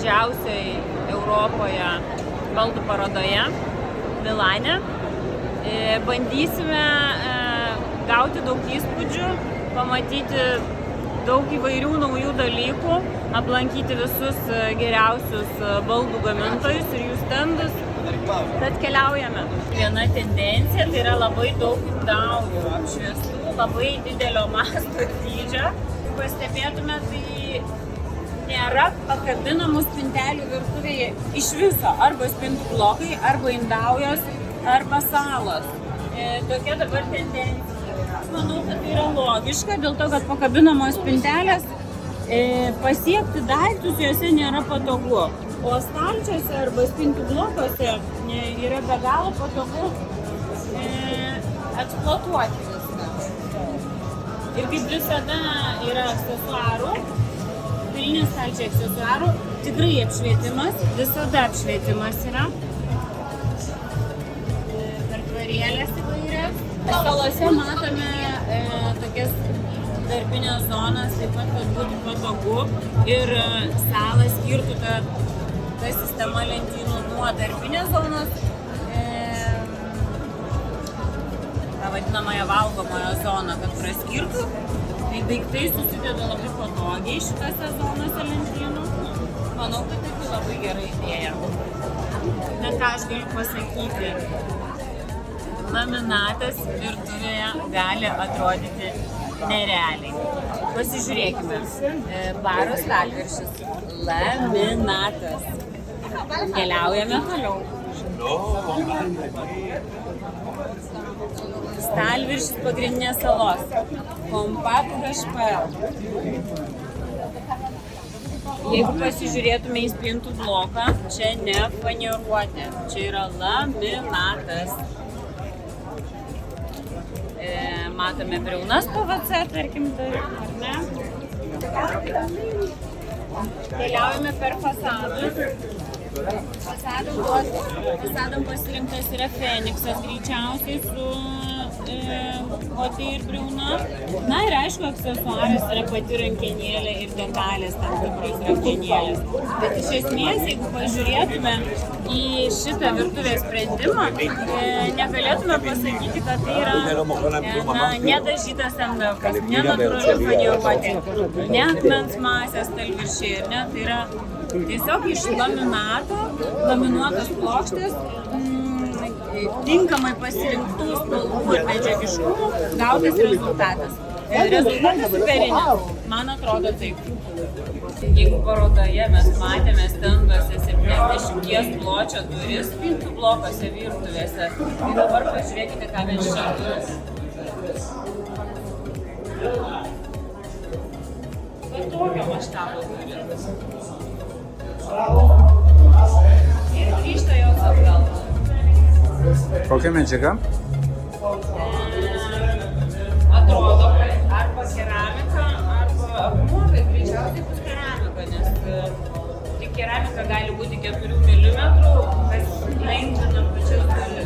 didžiausiai Europoje baldų parodoje Milane. Bandysime gauti daug įspūdžių, pamatyti daug įvairių naujų dalykų, aplankyti visus geriausius baldų gamintojus ir jų stendus. Tad keliaujame. Viena tendencija tai yra labai daug indaulių apšviestų, labai didelio masto ir dydžio. Pastebėtume, tai nėra pakabinamų spintelių virtuvėje iš viso. Arba spintų blokai, arba indaujos, arba salos. Tokia dabar tendencija. Aš manau, kad tai yra logiška, dėl to, kad pakabinamos spintelės pasiekti daiktus juose nėra patogu. O stalčiuose arba spintų blokuose yra be galo patogu eksploatuoti viską. Ir kaip visada yra aksesuarų, pilni stalčiai aksesuarų, tikrai apšvietimas, visada apšvietimas yra. Pertvarėlės įvairias. Salose matome tokias darbinės zonas, taip pat, kad būtų patogu ir salą skirtų ta sistema lentynų nuo darbinės zonos, tą vadinamąją valgomoją zoną, kad praskirtų. Tai daiktai susideda labai patogiai šitose zonose lentynų. Manau, kad tai labai gera idėja. Na ką aš galiu pasakyti, laminatas virtuvėje gali atrodyti nerealiai. Pasižiūrėkime. Baro stalviršis. Laminatas. Keliaujame toliau. Stalviršis pagrindinės salos. Compact HPL. Jeigu pasižiūrėtume į spintų bloką, čia ne faniruotė, čia yra laminatas. Matome briaunas PVC, tarkim, ar ne? Keliaujame per fasadus. Fasadam pasirinktas yra Feniksas greičiausiai su Otė ir briauna. Na ir aišku, aksesuaras yra pati rankenėlė ir detalės, tam tikros rankenėlės. Bet iš esmės, jeigu pažiūrėtume į šitą virtuvės sprendimą, negalėtume pasakyti, kad tai yra nedažytas MDF, ne natūrali faniruotė, ne akmens masės stalviršiai, ne, tai yra tiesiog iš laminato, laminuotos plokštės, tinkamai pasirinktų spalvų ir medžiagiškumų gautas rezultatas. Rezultatas superinis, man atrodo taip. Jeigu parodoje mes matėme stenduose 70 pločio duris spintų blokose virtuvėse, tai dabar pažiūrėkite, ką mes čia turime. Tokio maštabo duris. Ir grįžta jos atgal. Kokia medžiaga? Atrodo, kad arba keramika, arba akmuo, bet greičiausiai bus keramika, nes tik keramika gali būti 4 mm, kas lengvina pačias dalis.